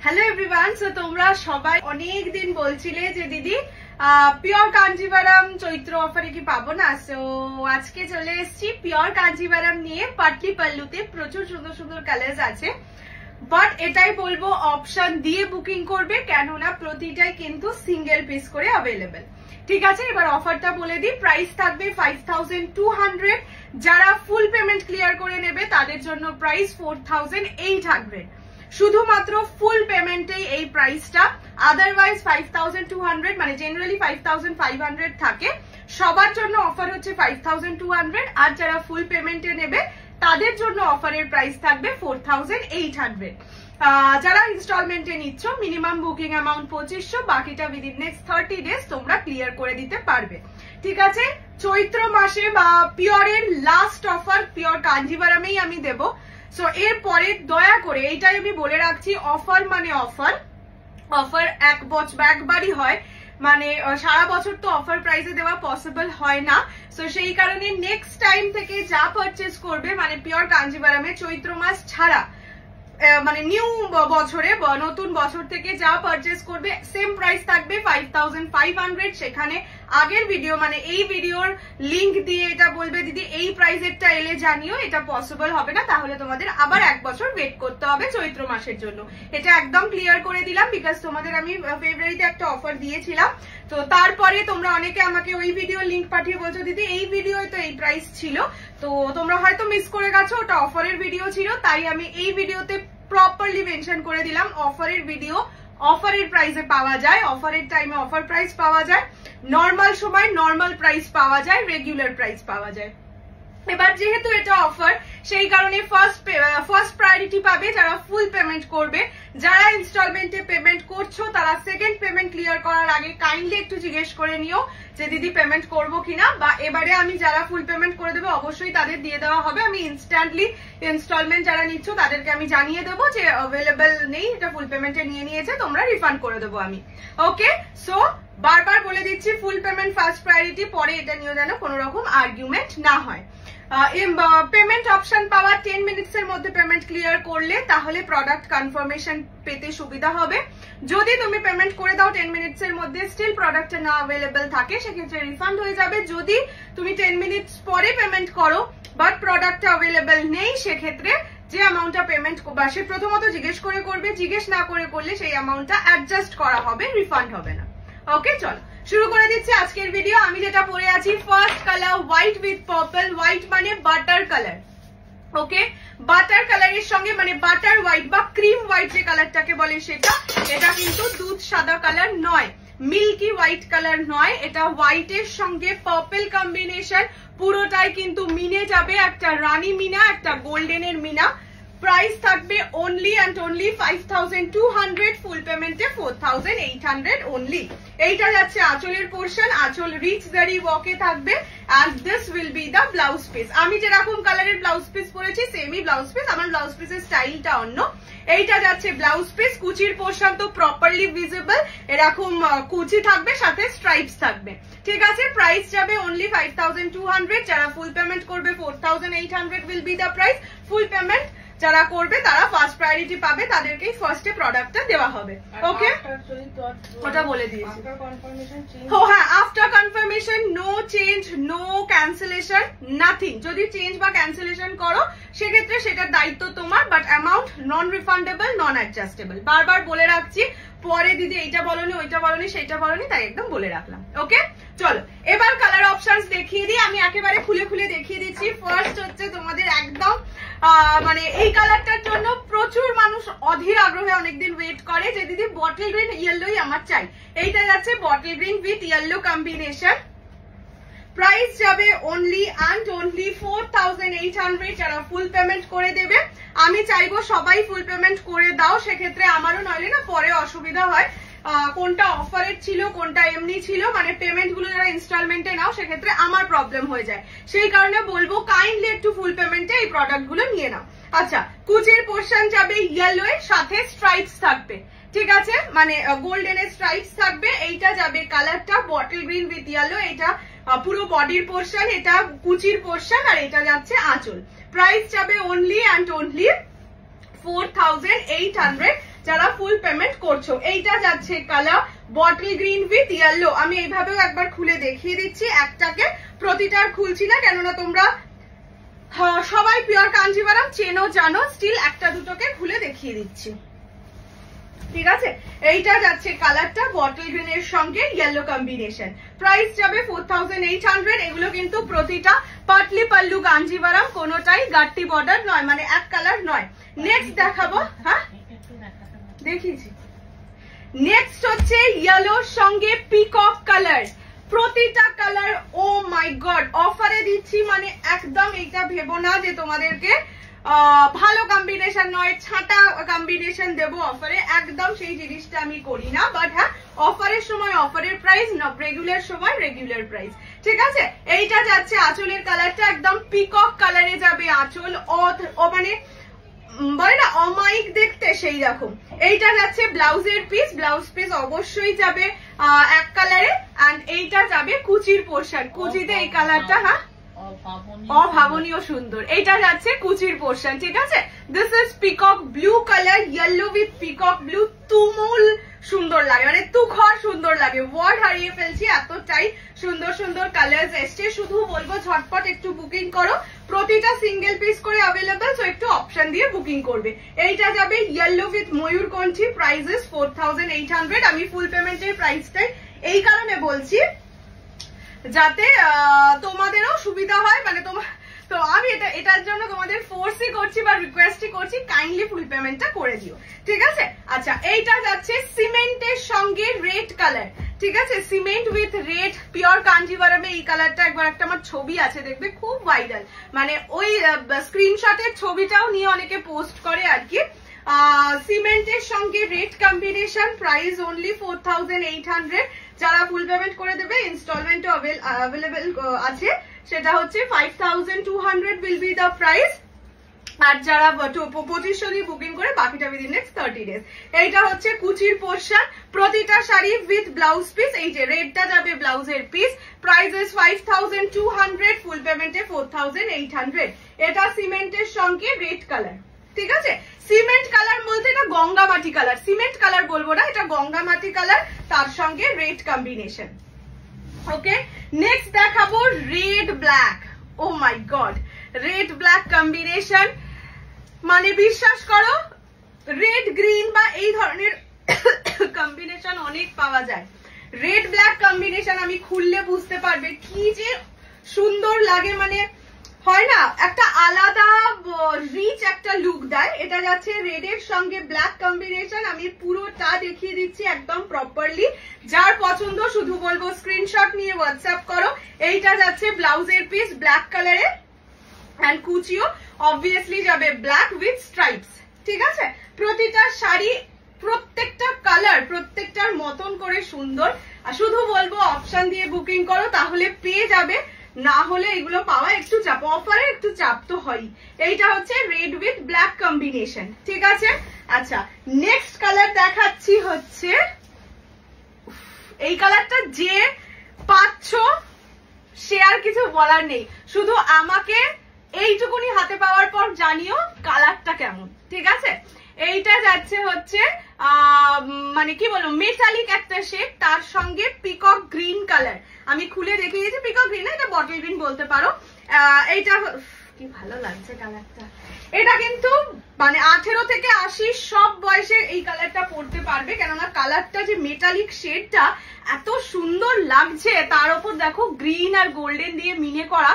Hello everyone, so তোমরা সবাই অনেক দিন বলছিলে যে দিদি পিওর কাঞ্জিভারাম চৈত্র অফারে কি পাবো না। সো আজকে চলে এসেছি পিওর কাঞ্জিভারাম নিয়ে। পাটলি পাল্লুতে প্রচুর সুন্দর সুন্দর কালার্স আছে, বাট এটাই বলবো অপশন দিয়ে বুকিং করবে, কেননা প্রতিটাই কিন্তু সিঙ্গেল পিস করে অ্যাভেলেবেল। ঠিক আছে, এবার অফারটা বলে দিই। প্রাইস থাকবে 5200। যারা ফুল পেমেন্ট ক্লিয়ার করে নেবে তাদের জন্য প্রাইস 4800। শুধুমাত্র ফুল পেমেন্টেই এই প্রাইসটা, আদারওয়াইজ 5200 মানে জেনারেলি 5500 থাকে। সবার জন্য অফার হচ্ছে 5200, আর যারা ফুল পেমেন্টে নেবে তাদের জন্য অফারের প্রাইস থাকবে 4800। যারা ইনস্টলমেন্টে নিচ্ছ মিনিমাম বুকিং অ্যামাউন্ট 2500, বাকিটা উইদিন নেক্সট 30 ডেজ তোমরা ক্লিয়ার করে দিতে পারবে। ঠিক আছে, চৈত্র মাসে বা পিওরের লাস্ট অফার পিওর কাঞ্জিভারামেই আমি দেবো। সো এরপরে দয়া করে এইটাই আমি বলে রাখছি, অফার মানে অফার একবারই হয়, মানে সারা বছর তো অফার প্রাইসে দেওয়া পসিবল হয় না। সো সেই কারণে নেক্সট টাইম থেকে যা পারচেস করবে, মানে পিওর কাঞ্জিভারামে চৈত্র মাস ছাড়া মানে নিউ বছরে নতুন বছর থেকে যা পারচেস করবে সেম প্রাইস থাকবে 5500। সেখানে আগের ভিডিও মানে এই ভিডিওর লিংক দিয়ে এটা বলবে দিদি এই প্রাইসেরটা এলে জানিও, এটা পসিবল হবে না, তাহলে তোমাদের আবার এক বছর ওয়েট করতে হবে চৈত্র মাসের জন্য। এটা একদম ক্লিয়ার করে দিলাম, বিকজ তোমাদের আমি ফেব্রুয়ারিতে একটা অফার দিয়েছিলাম। তো তারপরে তোমরা অনেকে আমাকে ওই ভিডিও লিংক পাঠিয়ে বলছো দিদি এই ভিডিওয় তো এই প্রাইস ছিল, তো তোমরা হয়তো মিস করে গেছো, ওটা অফারের ভিডিও ছিল, তাই আমি এই ভিডিওতে প্রপারলি মেনশন করে দিলাম অফারের ভিডিও অফারের প্রাইসে পাওয়া যায়, অফারের টাইমে অফার প্রাইস পাওয়া যায়, নর্মাল সময় নর্মাল প্রাইস পাওয়া যায়, রেগুলার প্রাইস পাওয়া যায়। এবার যেহেতু এটা অফার, সেই কারণে ফার্স্ট প্রায়োরিটি পাবে যারা ফুল পেমেন্ট করবে। যারা ইনস্টলমেন্টে পেমেন্ট করছো তারা সেকেন্ড পেমেন্ট ক্লিয়ার করার আগে কাইন্ডলি একটু জিজ্ঞেস করে নিও যে দিদি পেমেন্ট করবো কিনা, বা এবারে আমি যারা ফুল পেমেন্ট করে দেবো অবশ্যই তাদের দিয়ে দেওয়া হবে। আমি ইনস্ট্যান্টলি ইনস্টলমেন্ট যারা নিচ্ছ তাদেরকে আমি জানিয়ে দেবো যে অ্যাভেলেবেল নেই, এটা ফুল পেমেন্টে নিয়ে নিয়েছে, তোমরা রিফান্ড করে দেবো আমি। ওকে, সো বারবার বলে দিচ্ছি ফুল পেমেন্ট ফার্স্ট প্রায়োরিটি, পরে এটা নিয়ে যেন কোনো রকম আর্গুমেন্ট না হয়। পেমেন্ট অপশন পাওয়া 10 মিনিটস এর মধ্যে পেমেন্ট ক্লিয়ার করলে তাহলে প্রোডাক্ট কনফার্মেশন পেতে সুবিধা হবে। যদি তুমি পেমেন্ট করে দাও 10 মিনিটস এর মধ্যে স্টিল প্রোডাক্টটা না অ্যাভেলেবল থাকে, সেক্ষেত্রে রিফান্ড হয়ে যাবে। যদি তুমি 10 মিনিটস পরে পেমেন্ট করো বাট প্রোডাক্টটা অ্যাভেলেবল নেই, সেক্ষেত্রে যে অ্যামাউন্টটা পেমেন্ট সে প্রথমত জিজ্ঞেস করে করবে, জিজ্ঞেস না করে করলে সেই অ্যামাউন্টটা অ্যাডজাস্ট করা হবে, রিফান্ড হবে না। ওকে, চলো শুরু করে দিচ্ছি আজকের ভিডিও। আমি যেটা পরে আছি first colour white with purple. White মানে বাটার কালার। ওকে, বাটার কালারের সঙ্গে মানে বাটার হোয়াইট বা ক্রিম হোয়াইট যে কালারটাকে বলে সেটা, এটা কিন্তু দুধ সাদা কালার নয়, মিল্কি হোয়াইট কালার নয়, এটা হোয়াইটের সঙ্গে পার্পল কম্বিনেশন। পুরোটাই কিন্তু মিনে যাবে, একটা রানী মিনা একটা গোল্ডেনের মিনা। প্রাইস থাকবে অনলি অ্যান্ড অনলি 5200, ফুল পেমেন্টে 4800 অনলি। এইটা যাচ্ছে আঁচলের পোর্শন, আঁচল রিচ জারি ওয়ার্কে থাকবে, and this will be the blouse piece. আমি যেরকম কালারের ব্লাউজ পিস পরেছি সেমই ব্লাউজ পিস, আমার ব্লাউজ পিসের স্টাইলটা অন্য। এইটা যাচ্ছে ব্লাউজ পিস, কুচির পোর্শন তো প্রপারলি ভিজিবল, এরকম কুচি থাকবে, সাথে স্ট্রাইপস থাকবে। ঠিক আছে, প্রাইস যাবে অনলি 5200। যারা ফুল পেমেন্ট করবে 4800 will be the price. Full payment যারা করবে তারা ফার্স্ট প্রায়োরিটি পাবে, তাদেরকেই ফার্স্টে প্রোডাক্টটা দেওয়া হবে। ওকে, ওটা বলে দিয়েছি। ও হ্যাঁ, after confirmation no change, no cancellation, nothing. যদি চেঞ্জ বা ক্যান্সেলেশন করো সেক্ষেত্রে সেটার দায়িত্ব তোমার, but amount non refundable, non adjustable. বারবার বলে রাখছি, পরে দিদি এইটা বলনি ওইটা বলনি সেইটা বলনি, তাই একদম বলে রাখলাম। ওকে, চলো এবার কালার অপশনস দেখিয়ে দিই, আমি একেবারে খুলে খুলে দেখিয়ে দিচ্ছি। ফার্স্ট হচ্ছে তোমাদের একদম মানে এই কালারটার জন্য প্রচুর মানুষ অধীর আগ্রহে অনেকদিন ওয়েট করে যে দিদি বটল গ্রিন ইয়েলোই আমার চাই। এইটা যাচ্ছে bottle green with yellow combination. Price যাবে অনলি অ্যান্ড অনলি 4800। যারা ফুল পেমেন্ট করে দেবে, আমি চাইবো সবাই ফুল পেমেন্ট করে দাও, সেক্ষেত্রে আমারও নইলে না পরে অসুবিধা হয় কোনটা অফারের ছিল কোনটা এমনি ছিল, মানে পেমেন্ট গুলো যারা ইনস্টলমেন্টে নাও সেক্ষেত্রে আমার প্রবলেম হয়ে যায়। সেই কারণে বলবো কাইন্ডলি একটু ফুল পেমেন্টে এই প্রোডাক্ট গুলো নিয়ে নাও। আচ্ছা, কুচির পোর্শন যাবে ইয়েলো এর সাথে স্ট্রাইপস থাকবে, ঠিক আছে, মানে গোল্ডেনের স্ট্রাইপস থাকবে। এইটা যাবে কালারটা বটল গ্রিন উইথ ইয়েলো, এটা পুরো বডির পোর্শন, এটা কুচির পোর্শন, আর এটা যাচ্ছে আঁচল। প্রাইস যাবে অনলি অ্যান্ড অনলি 4800। যারা ফুল পেমেন্ট করছো। এইটা যাচ্ছে colour bottle green with yellow. আমি এইভাবেও একবার খুলে দেখিয়ে দিচ্ছি, একটাকে প্রতিটার খুলছি না, কেননা তোমরা সবাই পিওর কাঞ্জিভারাম চেনো জানো, স্টিল একটা দুটোকে খুলে দেখিয়ে দিচ্ছি, ঠিক আছে। এইটা যাচ্ছে কালারটা বটল গ্রিনের সঙ্গে ইয়েলো কম্বিনেশন, প্রাইস যাবে 4800। এগুলো কিন্তু প্রতিটা পাটলি পাল্লু কাঞ্জিভারাম, কোনোটাই গাট্টি বর্ডার নয়, মানে এক কালার নয়। নেক্সট দেখাবো, হ্যাঁ দেখিয়েছি। নেক্সট হচ্ছে ইয়েলোর সঙ্গে পিকক কালার, প্রতিটা কালার ও মাই গড অফারে দিচ্ছি, মানে একদম এইটা ভেবো না যে তোমাদেরকে ভালো কম্বিনেশন নয়, ছাটা কম্বিনেশন দেবো অফারে, একদম সেই জিনিসটা আমি করি না। বাট হ্যাঁ, অফারের সময় অফারের প্রাইস, না রেগুলার সময় রেগুলার প্রাইস, ঠিক আছে। এইটা যাচ্ছে আঁচলের কালারটা একদম পিকক কালারে যাবে আঁচল, ও মানে বলে না অমাইক দেখতে, সেই রকম। এইটা যাচ্ছে ব্লাউজের পিস, ব্লাউজ পিস অবশ্যই যাবে এক কালারে, এন্ড এইটা যাবে কুচির পোর্শন, কুচিতে এই কালারটা হ্যাঁ অভাবনীয় সুন্দর। এইটা যাচ্ছে কুচির পোর্শন, ঠিক আছে। This is peacock blue colour, yellow with peacock blue, তুমুল সুন্দর লাগে, মানে তুখর সুন্দর লাগে, ওয়ার্ড হারিয়ে ফেলছি, এতটাই সুন্দর সুন্দর কালার এসছে। শুধু বলবো ঝটপট একটু বুকিং করো, প্রতিটা সিঙ্গেল পিস করে অ্যাভেলেবল, তো একটু অপশন দিয়ে বুকিং করবে। এইটা যাবে ইয়েলো উইথ ময়ূরকণ্ঠী, প্রাইস 4800। আমি ফুল পেমেন্টের প্রাইসটাই এই কারণে বলছি যাতে তোমাদেরও সুবিধা হয়, মানে তো আমি এটার জন্য তোমাদের ফোর্সই করছি বা রিকোয়েস্টই করছি, কাইন্ডলি ফুল পেমেন্টটা করে দিও, ঠিক আছে। আচ্ছা, এইটা যাচ্ছে সিমেন্টের সঙ্গে রেড কালার, ঠিক আছে, সিমেন্ট উইথ রেড, পিওর কাঞ্জিভারামে এই কালারটা একবার একটা আমার ছবি আছে দেখবে, খুব ভাইরাল, মানে ওই স্ক্রিনশটের ছবিটাও নিয়ে অনেকে পোস্ট করে আর কি। সিমেন্টের সঙ্গে রেড কম্বিনেশন, প্রাইস অনলি 4800। যারা ফুল পেমেন্ট করে দেবে, ইনস্টলমেন্টও অ্যাভেলেবেল আছে, সেটা হচ্ছে 5200 উইল বি দ্য প্রাইস। আর যারা 2500 দিয়ে বুকিং করে বাকিটা উইদিন নেক্সট 30 ডেজ। এইটা হচ্ছে কুচির পোর্শন, প্রতিটা শাড়ি উইথ ব্লাউজ পিস, এই যে রেডটা যাবে ব্লাউজের পিস, প্রাইস 5200, ফুল পেমেন্টে 4800। এটা সিমেন্টের সঙ্গে রেড কালার, ঠিক আছে। সিমেন্ট কালার বলতে এটা গঙ্গা মাটি কালার, সিমেন্ট কালার বলবো না, এটা গঙ্গা মাটি কালার, তার সঙ্গে রেড কম্বিনেশন। ওকে, নেক্সট দেখাবো রেড ব্ল্যাক। ও মাই গড, রেড ব্ল্যাক কম্বিনেশন, মানে বিশ্বাস করো রেড গ্রিন বা এই ধরনের কম্বিনেশন অনেক পাওয়া যায়। রেড ব্ল্যাক কম্বিনেশন আমি খুললে বুঝতে পারবে কি যে সুন্দর লাগে, মানে হয় না একটা আলাদা রিচ একটা লুক দেয়। এটা যাচ্ছে রেড এর সঙ্গে ব্ল্যাক কম্বিনেশন, আমি পুরোটা দেখিয়ে দিচ্ছি একদম প্রপারলি। যার পছন্দ শুধু বলবো স্ক্রিনশট নিয়ে হোয়াটসঅ্যাপ করো। এইটা যাচ্ছে ব্লাউজের পিস ব্ল্যাক কালারে, এন্ড কুচিও অবভিয়াসলি যাবে ব্ল্যাক উইথ স্ট্রাইপস, ঠিক আছে। প্রতিটা শাড়ি, প্রত্যেকটা কালার প্রত্যেকটার মতন করে সুন্দর, আর শুধু বলবো অপশন দিয়ে বুকিং করো, তাহলে পেয়ে যাবে, না হলে এগুলো পাওয়া একটু চাপ, অফারে একটু চাপ তো হয়। এইটা হচ্ছে রেড উইথ ব্ল্যাক কম্বিনেশন, ঠিক আছে। আচ্ছা, নেক্সট কালার দেখাচ্ছি হচ্ছে এই কালারটা, যে পাচ্ছ সে আর কিছু বলার নেই, শুধু আমাকে এইটুকুনি হাতে পাওয়ার পর জানিও কালারটা কেমন, ঠিক আছে। এইটা যাচ্ছে হচ্ছে মানে কি বলবো মেটালিক একটা শেড, তার সঙ্গে পিকক গ্রিন কালার, আমি খুলে দেখিয়ে দিয়েছি, পিকক গ্রিন, এটা বটল গ্রিন বলতে পারো। এইটা কি ভালো লাগছে কালারটা, এটা কিন্তু মানে 18 থেকে 80 সব বয়সে এই কালারটা পরতে পারবে, কেননা কালারটা যে মেটালিক শেডটা এত সুন্দর লাগছে, তার উপর দেখো গ্রিন আর গোল্ডেন দিয়ে মিনে করা,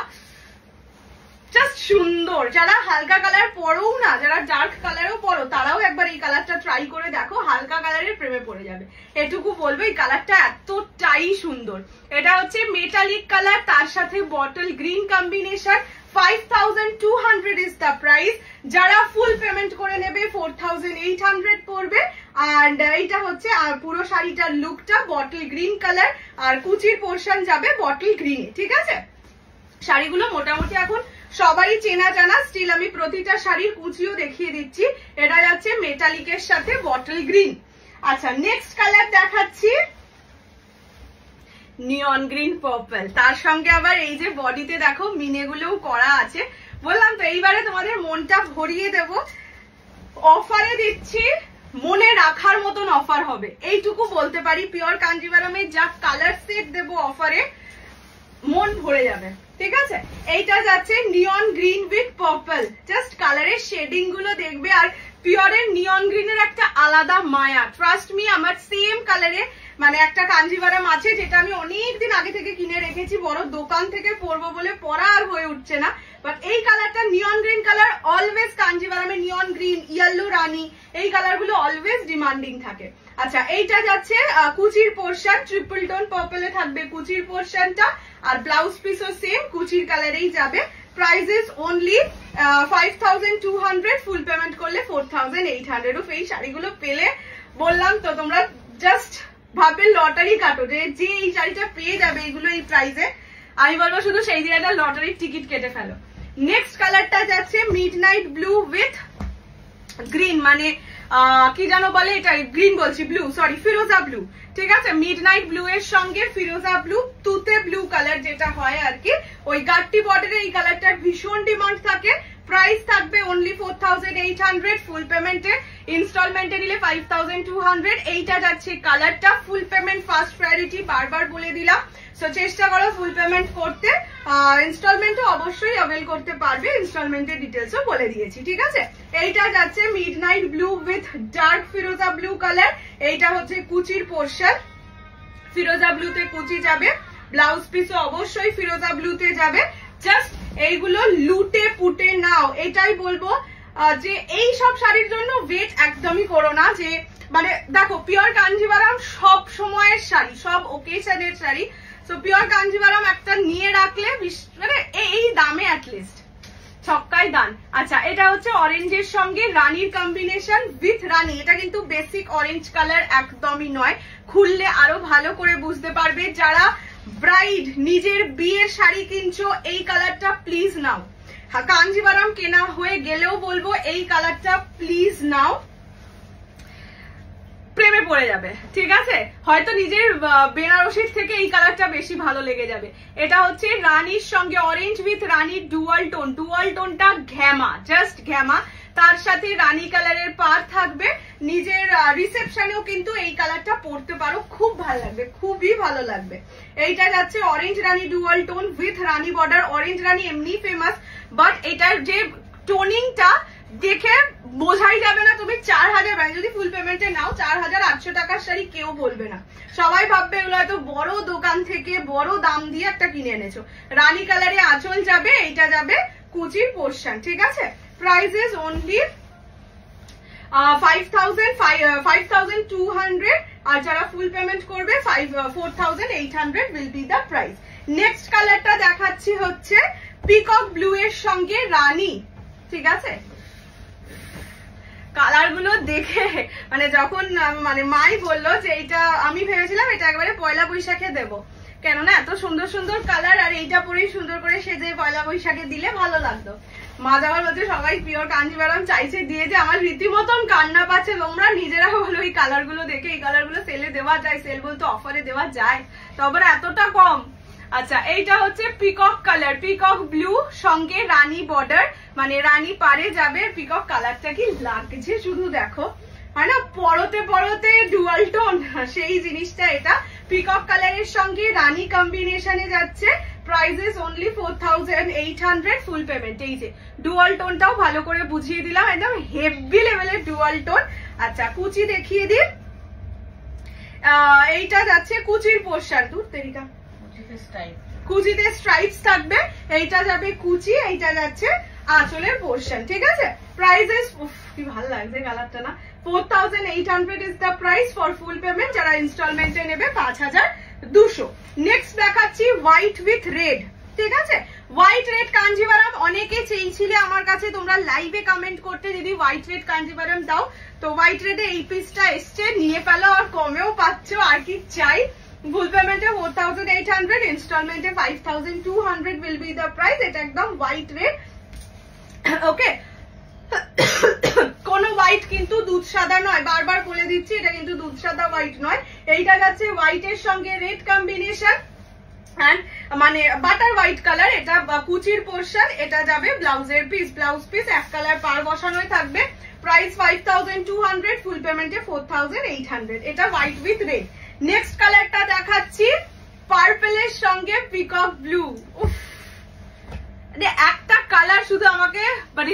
জাস্ট সুন্দর। যারা হালকা কালার পরো না, যারা ডার্ক কালারও পরো, তারাও একবার এই কালারটা ট্রাই করে দেখো, হালকা কালারের প্রেমে পড়ে যাবে, এটুকু বলবো। এই কালারটা এতটাই সুন্দর। এটা হচ্ছে মেটালিক কালার, তার সাথে bottle green combination, 5200 is the price. যারা ফুল পেমেন্ট করে নেবে 4800 পড়বে। আর এইটা হচ্ছে আর পুরো শাড়িটার লুকটা বটল গ্রিন কালার, আর কুচির পোর্শন যাবে বটল গ্রিনে, ঠিক আছে। শাড়িগুলো মোটামুটি এখন সবাই চেনা জানা, স্টিল আমি প্রতিটা শাড়ির কুচিও দেখিয়ে দিচ্ছি। এটা যাচ্ছে মেটালিকের সাথে বটল গ্রিন। আচ্ছা, নেক্সট কালার দেখাচ্ছি নিয়ন গ্রিন পার্পল, তার সঙ্গে আবার এই যে বডিতে দেখো মিনেগুলোও করা আছে। বললাম তো এইবারে তোমাদের মনটা ভরিয়ে দেব, অফারে দিচ্ছি মনে রাখার মতন অফার হবে, এইটুকু বলতে পারি। পিওর কাঞ্জিভারামে যা কালার সেট দেবো অফারে, মন ভরে যাবে, ঠিক আছে। এইটা যাচ্ছে নিয়ন গ্রিন উইথ পার্পল, জাস্ট কালারের শেডিং গুলো দেখবে। আর পিওরের নিয়ন গ্রিনের একটা আলাদা মায়া, ট্রাস্ট মি। আমার সেম কালারে মানে একটা কাঞ্জিভারাম আছে যেটা আমি অনেকদিন আগে থেকে কিনে রেখেছি, বড় দোকান থেকে পরবো বলে পরা আর হয়ে উঠছে না। বাট এই কালারটা নিয়ন গ্রিন কালার, অলওয়েজ কাঞ্জিভারামে নিয়ন গ্রিন, ইয়েলো রানী, এই কালার গুলো অলওয়েজ ডিমান্ডিং থাকে। আচ্ছা, এইটা যাচ্ছে কুচির পোর্শন, ট্রিপল টোন পার্পলে থাকবে কুচির পোর্শনটা, আর ব্লাউজ পিসও সেম কুচির কালারেই যাবে। Price is only 5200, full payment করলে 4800। এই শাড়িগুলো পেলে বললাম তো তোমরা জাস্ট ভাববে লটারি কাটো, যে এই শাড়িটা পেয়ে যাবে এইগুলো এই প্রাইসে। আমি বলবো শুধু সেই দিন একটা লটারির টিকিট কেটে ফেলো। নেক্সট কালারটা যাচ্ছে মিডনাইট ব্লু উইথ গ্রিন, মানে কি জানো বলে এটা, গ্রিন বলছি, ব্লু, সরি, ফিরোজা ব্লু, ঠিক আছে। মিডনাইট ব্লু এর সঙ্গে ফিরোজা ব্লু, তুতে ব্লু কালার যেটা হয় আর কি, ওই গাট্টি বর্ডারে এই কালারটার ভীষণ ডিমান্ড থাকে। প্রাইস থাকবে অনলি 4800, ফুল পেমেন্টে, ইনস্টলমেন্টে নিলে 5200। এইটা যাচ্ছে কালারটা, ফুল পেমেন্ট ফার্স্ট প্রায়োরিটি, বারবার বলে দিলাম। সো চেষ্টা করো ফুল পেমেন্ট করতে, ইনস্টলমেন্টও অবশ্যই অ্যাভেল করতে পারবে, ইনস্টলমেন্টের ডিটেলসও বলে দিয়েছি, ঠিক আছে। এইটা যাচ্ছে midnight blue with dark Firoza blue colour, এইটা হচ্ছে কুচির পোর্শন, ফিরোজা ব্লুতে কুচি যাবে, ব্লাউজ পিসও অবশ্যই ফিরোজা ব্লুতে যাবে। জাস্ট এইগুলো লুটে পুটে নাও, এটাই বলবো। যে এই সব শাড়ির জন্য ওয়েট একদমই করো না, যে মানে দেখো পিওর কাঞ্জিভারাম সব সময়ের শাড়ি, সব ওকেশনের শাড়ি। সো পিওর কাঞ্জিভারাম একটা নিয়ে রাখলে মানে এই দামে অ্যাটলিস্ট ছক্কায় দান। আচ্ছা, এটা হচ্ছে অরেঞ্জের সঙ্গে রানীর কম্বিনেশন উইথ রানী, এটা কিন্তু বেসিক অরেঞ্জ কালার একদমই নয়, খুললে আরো ভালো করে বুঝতে পারবে। যারা ব্রাইড নিজের বিয়ের শাড়ি কিনছো, এই কালারটা প্লিজ নাও। কাঞ্জিভারাম কেনা হয়ে গেলেও বলবো এই কালারটা প্লিজ নাও, প্রেমে পড়ে যাবে, ঠিক আছে। হয়তো নিজের বেনারসির থেকে এই কালারটা বেশি ভালো লেগে যাবে। এটা হচ্ছে রানীর সঙ্গে অরেঞ্জ উইথ রানীর ডুয়াল টোন, ডুয়াল টোনটা ঘ্যামা, জাস্ট ঘ্যামা, তার সাথে রানী কালারের পার থাকবে। নিজের রিসেপশনেও কিন্তু এই কালারটা পরতে পারো, খুব ভালো লাগবে, খুবই ভালো লাগবে। এইটা যাচ্ছে অরেঞ্জ রানী ডুয়াল টোন উইথ রানী বর্ডার। অরেঞ্জ রানী এমনি ফেমাস, বাট এটার যে টোনিংটা দেখে বোঝাই যাবে না তুমি 4000, যদি ফুল পেমেন্টে নাও 4800 টাকার শাড়ি কেউ বলবে না, সবাই ভাববে এগুলো হয়তো বড় দোকান থেকে বড় দাম দিয়ে একটা কিনে এনেছো। রানী কালারে আঁচল যাবে, এইটা যাবে কুচির পোর্শন, ঠিক আছে। প্রাইস ইজ অনলি 5200, আর যারা ফুল পেমেন্ট করবে 4800 will be the price. Next কালারটা দেখাচ্ছি হচ্ছে পিকক ব্লু এর সঙ্গে রানী, ঠিক আছে। কালার গুলো দেখে মানে যখন মানে মাই বললো যে এইটা, আমি ভেবেছিলাম এটা একবারে পয়লা বৈশাখে দেবো, কেননা এত সুন্দর সুন্দর কালার, আর এইটা পরেই সুন্দর করে সেজে পয়লা বৈশাখে দিলে ভালো লাগতো। মা যাওয়ার মধ্যে সবাই পিওর কাঞ্জিভারাম চাইছে দিয়ে, যে আমার রীতিমতন কান্না পাচ্ছে। তোমরা নিজেরা বলো এই কালার গুলো দেখে, এই কালার গুলো সেলে দেওয়া যায়, সেল বলতে অফারে দেওয়া যায়, তবে এতটা কম। আচ্ছা, এইটা হচ্ছে পিকক কালার, পিকক ব্লু সঙ্গে রানী বর্ডার, মানে রানী পারে যাবে। পিকক কালারটা কি লাগছে শুধু দেখো, হয় না পরতে পরতে ডুয়াল টোন, সেই জিনিসটা এটা। পিকক কালারের সঙ্গে রানী কম্বিনেশনে যাচ্ছে। Price is only 4800, full payment. এই যে ডুয়াল টোনটাও ভালো করে বুঝিয়ে দিলাম, একদম হেভি লেভেলের ডুয়াল টোন। আচ্ছা, কুচি দেখিয়ে দিন। এইটা যাচ্ছে কুচির পোর্শন, দূর তেরিকা, কুচিতে স্ট্রাইপস থাকবে, এইটা যাবে কুচি, এইটা যাচ্ছে আঁচলের পোর্শন, ঠিক আছে। প্রাইস ইজ, কি ভালো লাগছে কালারটা না, 4800 is the price for full payment. যারা ইনস্টলমেন্টে নেবে 5200। নেক্সট দেখাচ্ছি হোয়াইট উইথ রেড, ঠিক আছে। হোয়াইট রেড কাঞ্জিভারাম অনেকে চেয়েছিলে আমার কাছে, তোমরা লাইভে কমেন্ট করতে যদি হোয়াইট রেড কাঞ্জিভারাম দাও, তো হোয়াইট রেডে এই পিসটা এসছে, নিয়ে ফেলো, আর কমেও পাচ্ছ, আর কি চাই। ফুল পেমেন্টে 4800, ইনস্টলমেন্টে 5200 উইল বি দ্য প্রাইস। এটা একদম হোয়াইট রেড, ওকে। কোন হোয়াইট কিন্তু দুধ সাদা নয়, বারবার বলে দিচ্ছি, এটা কিন্তু দুধ সাদা হোয়াইট নয়। এইটা যাচ্ছে হোয়াইটের সঙ্গে রেড কম্বিনেশন, এন্ড মানে বাটার হোয়াইট কালার, এটা কুচির পোর্শন, এটা যাবে ব্লাউজের পিস, ব্লাউজ পিস এক কালার পার বসানোই থাকবে। প্রাইস 5200, ফুল পেমেন্টে 4800। এটা হোয়াইট উইথ রেড। নেক্সট কালারটা দেখাচ্ছি পার্পলের সঙ্গে পিকক ব্লু। একটা কালার শুধু আমাকে মানে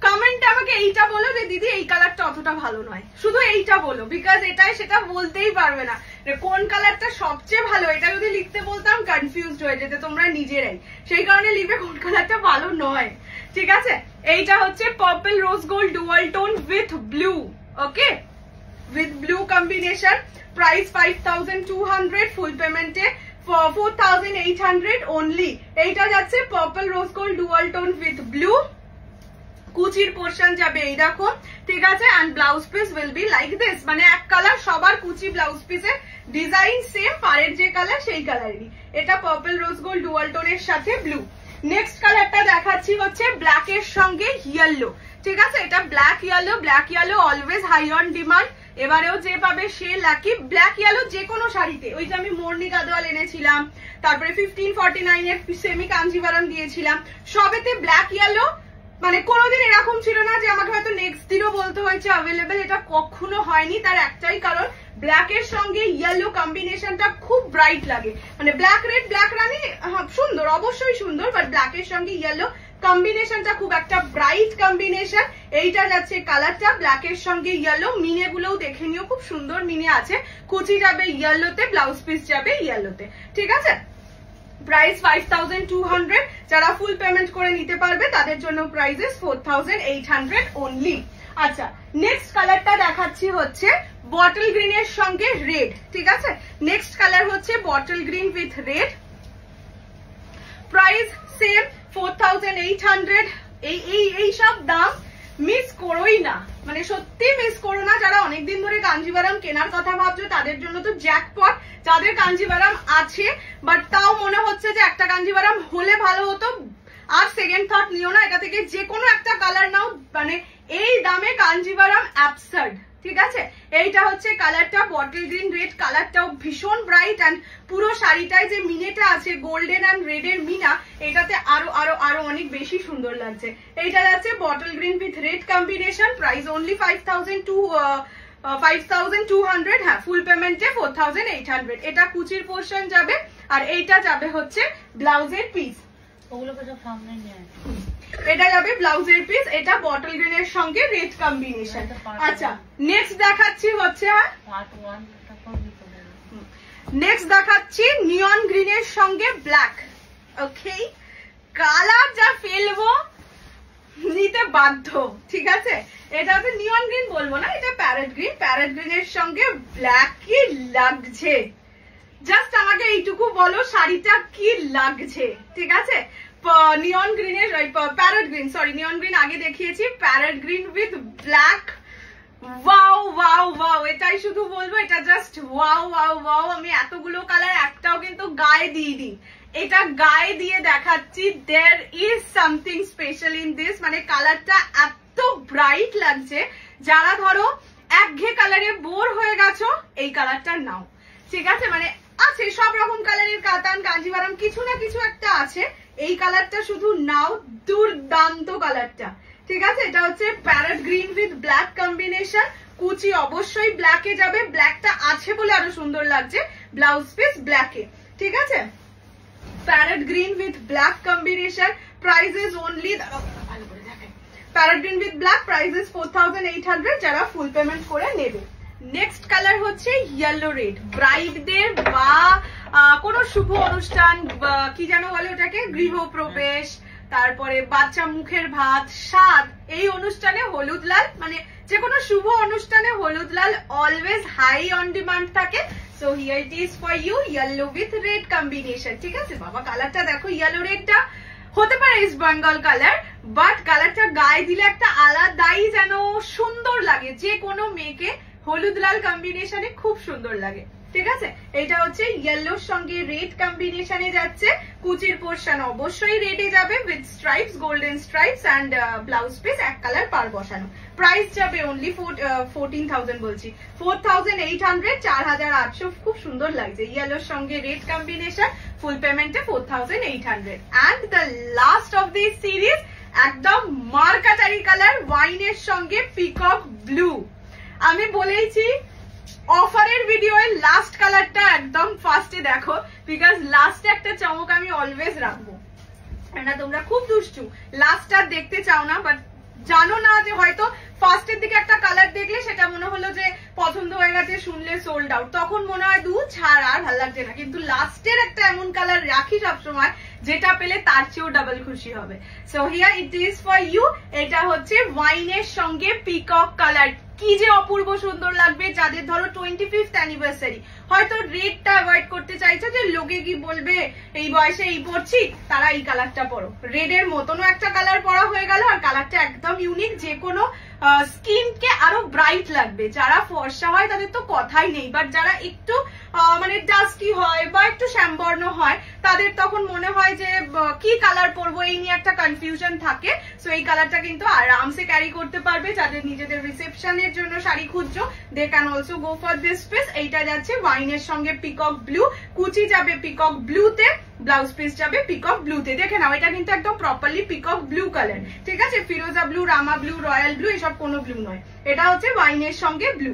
কমেন্টে আমাকে এইটা বলো যে দিদি এই কালারটা অতটা ভালো নয়, শুধু এইটা বলো, বিকজ এটাই সেটা বলতেই পারবে না কোন কালারটা সবচেয়ে ভালো। এটা যদি লিখতে বলতাম কনফিউজড হয়ে যেতে তোমরা নিজেরাই, সেই কারণে লিখবে কোন কালারটা ভালো নয়, ঠিক আছে। এইটা হচ্ছে purple rose gold dual tone with blue, okay, with blue combination. Price 5200, full পেমেন্টে 4800 অনলি। এইটা যাচ্ছে purple rose gold dual tone with blue. কুচির পোর্শন যাবে এই দেখো, ঠিক আছে, and blouse piece will be like this, মানে এক কালার সবার কুচি ব্লাউজ পিসের ডিজাইন সেম, পাড়ের যে কালার সেই কালারেরই। এটা পার্পল রোজ গোল্ড ডুয়াল টোনের সাথে ব্লু। নেক্সট কালারটা দেখাচ্ছি হচ্ছে ব্ল্যাক এর সঙ্গে ইয়েলো, ঠিক আছে। এটা black yellow, black yellow always high on demand, এবারেও যে পাবে সে লাকি। ব্ল্যাক ইয়েলো যে কোনো শাড়িতে, ওই যে আমি মোরনি গাদোয়াল এনেছিলাম, তারপরে 1549 এর সেমি কাঞ্জিভারাম দিয়েছিলাম, সবেতে ব্ল্যাক ইয়েলো মানে কোনোদিন এরকম ছিল না যে আমাকে হয়তো নেক্সট দিনও বলতে হয়েছে অ্যাভেলেবেল, এটা কখনো হয়নি। তার একটাই কারণ, ব্ল্যাক এর সঙ্গে ইয়েলো কম্বিনেশনটা খুব ব্রাইট লাগে, মানে ব্ল্যাক রেড ব্ল্যাক রানী সুন্দর, অবশ্যই সুন্দর, বাট ব্ল্যাক এর সঙ্গে ইয়েলো কম্বিনেশনটা খুব একটা ব্রাইট কম্বিনেশন। এইটা যাচ্ছে কালারটা ব্ল্যাক এর সঙ্গে ইয়েলো, মিনে গুলোও দেখে নিও, খুব সুন্দর মিনে আছে। কুচি যাবে ইয়েলোতে, ব্লাউজ পিস যাবে ইয়েলোতে, ঠিক আছে। প্রাইস 5200, যারা ফুল পেমেন্ট করে নিতে পারবে তাদের জন্য প্রাইসেস 4800 অনলি। আচ্ছা, নেক্সট কালারটা দেখাচ্ছি হচ্ছে বটল গ্রিন এর সঙ্গে রেড, ঠিক আছে। নেক্সট কালার হচ্ছে bottle green with red, price same 4800। এই সব দাম মিস করোই না, মানে সত্যি মিস করো না। যারা অনেকদিন ধরে কাঞ্জিভারাম কেনার কথা ভাবছো তাদের জন্য তো জ্যাকপট। যাদের কাঞ্জিভারাম আছে বাট তাও মনে হচ্ছে যে একটা কাঞ্জিভারাম হলে ভালো হতো, আর সেকেন্ড থট নিও না, এটা থেকে যে কোনো একটা কালার নাও, মানে এই দামে কাঞ্জিভারাম অ্যাবসার্ড, ঠিক আছে। এইটা হচ্ছে কালারটা বটল গ্রিন রেড, কালারটাও ভীষণ ব্রাইট, অ্যান্ড পুরো শাড়িটায় যে মিনেটা আছে গোল্ডেন অ্যান্ড রেড এর মিনা, এটাতে আরো আরো আরো অনেক বেশি সুন্দর লাগছে। এইটা যাচ্ছে bottle green with red combination, price only 5200, হ্যাঁ, ফুল পেমেন্টে 4800। এটা কুচির পোর্শন যাবে, আর এইটা যাবে হচ্ছে ব্লাউজের পিস, এটা যাবে ব্লাউজের পিস। এটা বটল গ্রিন এর সঙ্গে রেড কম্বিনেশন। আচ্ছা, নেক্সট দেখাচ্ছি হচ্ছে নিয়ন গ্রিন এর সঙ্গে ব্ল্যাক, ওকে। কালার যা ফেলবো নিতে বাধ্য, ঠিক আছে। এটা হচ্ছে নিয়ন গ্রিন বলবো না, এটা প্যারেট গ্রিন। প্যারেট গ্রিন এর সঙ্গে ব্ল্যাক কি লাগছে, জাস্ট আমাকে এইটুকু বলো শাড়িটা কি লাগছে, ঠিক আছে। নিয়ন গ্রিনের প্যারেট গ্রিন, সরি নিয়ন গ্রিন আগে দেখিয়েছি, parrot green with black, wow wow wow, এটাই শুধু বলবো, এটা জাস্ট ওয়াও ওয়াও ওয়াও। আমি এতগুলো কালার একটাও কিন্তু গায়ে দিইনি, এটা গায়ে দিয়ে দেখাচ্ছি। There is something special in this, মানে কালারটা এত ব্রাইট লাগছে। যারা ধরো একঘেয়ে কালারে বোর হয়ে গেছো, এই কালারটা নাও, ঠিক আছে। মানে আছে সব রকম কালারের কাতান কাঞ্জিভারাম কিছু না কিছু একটা আছে, এই কালারটা শুধু নাও, দুর্দান্ত কালারটা, ঠিক আছে। এটা হচ্ছে parrot green with black combination, কুচি অবশ্যই ব্ল্যাকে যাবে, ব্ল্যাকটা আছে বলে আরো সুন্দর লাগছে। ব্লাউজ পিস ব্ল্যাকে, ঠিক আছে। Parrot green with black combination, prices only, ভালো করে দেখেন, parrot green with black, prices 4800, যারা ফুল পেমেন্ট করে নেবে। নেক্সট কালার হচ্ছে ইয়েলো রেড, ব্রাইডদের বা কোন শুভ অনুষ্ঠান, কি যেন বলে ওটাকে, গৃহপ্রবেশ, তারপরে বাচ্চা মুখের ভাত, স্বাদ, এই অনুষ্ঠানে হলুদ লাল, মানে যে কোনো শুভ অনুষ্ঠানে হলুদ লাল অলওয়েজ হাই অন ডিমান্ড থাকে। So here it is for you, yellow with red combination, ঠিক আছে। বাবা কালারটা দেখো, ইয়েলো রেডটা হতে পারে ইস্ট বেঙ্গল কালার, বাট কালারটা গায়ে দিলে একটা আলাদাই যেন সুন্দর লাগে, যে কোনো মেয়েকে হলুদ লাল কম্বিনেশনে খুব সুন্দর লাগে, ঠিক আছে। এটা হচ্ছে ইয়েলোর সঙ্গে রেড কম্বিনেশনে যাচ্ছে, কুচির পোর্শন অবশ্যই রেডে যাবে with stripes, golden stripes, and blouse piece এক কালার পার বসানো। প্রাইস যাবে অনলি 14,000 বলছি, 4800, 4800, খুব সুন্দর লাগছে ইয়েলোর সঙ্গে রেড কম্বিনেশন, ফুল পেমেন্টে 4800। And the last of this series, একদম মার্কাটারি কালার ওয়াইনের সঙ্গে পিকক ব্লু। আমি বলেইছি অফারের ভিডিওর লাস্ট কালারটা একদম ফার্স্টে দেখো, বিকজ লাস্টে একটা চমক আমি অলওয়েজ রাখবো। না তোমরা খুব দুষ্টু, লাস্টটা দেখতে চাও না, বাট জানো না যে হয়তো ফার্স্টের দিকে একটা কালার দেখলে সেটা মনে হলো যে পছন্দ হয়ে গেছে, শুনলে সোল্ড আউট, তখন মনে হয় দু ছাড় আর ভালো লাগছে না। কিন্তু লাস্টের একটা এমন কালার রাখি সবসময় যেটা পেলে তার চেয়েও ডাবল খুশি হবে। So here it is for you. এটা হচ্ছে ওয়াইনের সঙ্গে পিকক কালার। কি যে অপূর্ব সুন্দর লাগবে যাদের ধরো 25th অ্যানিভার্সারি, হয়তো রেডটা অ্যাভয়েড করতে চাইছো যে লোকে কি বলবে এই বয়সে এই পরছি, তারা এই কালারটা পরো। রেডের মতনও একটা কালার পরা হয়ে গেল, আর কালারটা একদম ইউনিক, যে কোনো স্কিনকে আরো ব্রাইট লাগবে। যারা ফর্সা হয় তাদের তো কথাই নেই, বাট যারা একটু মানে ডাস্টি হয় বা একটু শ্যামবর্ণ হয় তাদের তখন মনে হয় যে কি কালার পরবো, এই নিয়ে একটা কনফিউশন থাকে। সো এই কালারটা কিন্তু আরামসে ক্যারি করতে পারবে। যাদের নিজেদের রিসেপশনের জন্য শাড়ি খুঁজছো, they can also go for this piece. এইটা যাচ্ছে ওয়াইনের সঙ্গে পিকক ব্লু, কুচি যাবে পিকক ব্লুতে, ব্লাউজ পিস যাবে পিকক ব্লুতে। দেখে নাও এটা কিন্তু একদম প্রপারলি পিকক ব্লু কালার, ঠিক আছে? ফিরোজা ব্লু, রামা ব্লু, রয়্যাল ব্লু এসব কোনো ব্লু নয়, এটা হচ্ছে ওয়াইনের সঙ্গে ব্লু।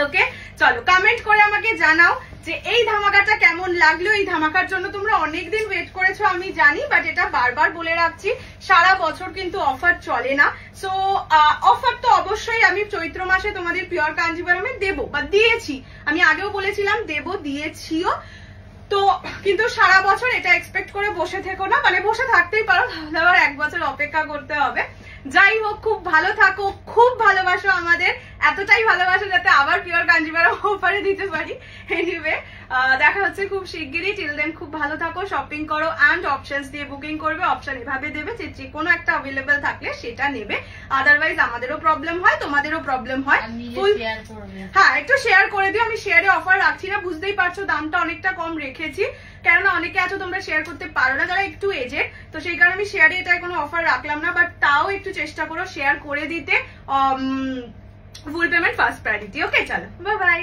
ওকে, চলো কমেন্ট করে আমাকে জানাও যে এই ধামাকাটা কেমন লাগলো। এই ধামাকার জন্য তোমরা অনেকদিন ওয়েট করেছো আমি জানি, বাট এটা বারবার বলে রাখছি, সারা বছর কিন্তু অফার চলে না। সো অফার তো অবশ্যই আমি চৈত্র মাসে তোমাদের পিওর কাঞ্জিভারমে দেবো, বা দিয়েছি, আমি আগেও বলেছিলাম দেবো, দিয়েছিও। তো কিন্তু সারা বছর এটা এক্সপেক্ট করে বসে থেকো না, মানে বসে থাকতেই পারো, তাহলে আবার 1 বছর অপেক্ষা করতে হবে। যাই হোক, খুব ভালো থাকো, খুব ভালোবাসো আমাদের, এতটাই ভালোবাসো যাতে আবার পিওর কাঞ্জিভারম অফারে দিতে পারি। এনিওয়ে দেখা হচ্ছে খুব শিগগিরই। টিল দেন খুব ভালো থাকো, শপিং করো, অ্যান্ড অপশনস দিয়ে বুকিং করবে। অপশন এভাবে দেবে যে কোনো একটা অ্যাভেলেবেল থাকলে সেটা নেবে, আদারওয়াইজ আমাদেরও প্রবলেম হয়, তোমাদেরও প্রবলেম হয়। হ্যাঁ, একটু শেয়ার করে দিও। আমি শেয়ারে অফার রাখছি না, বুঝতেই পারছো দামটা অনেকটা কম রেখেছি, কেননা অনেকে আছো তোমরা শেয়ার করতে পারো না, যারা একটু এজেড, তো সেই কারণে আমি শেয়ারে এটায় কোনো অফার রাখলাম না। বাট তাও একটু চেষ্টা করো শেয়ার করে দিতে। Full payment first priority. Okay, চলো বাই বাই।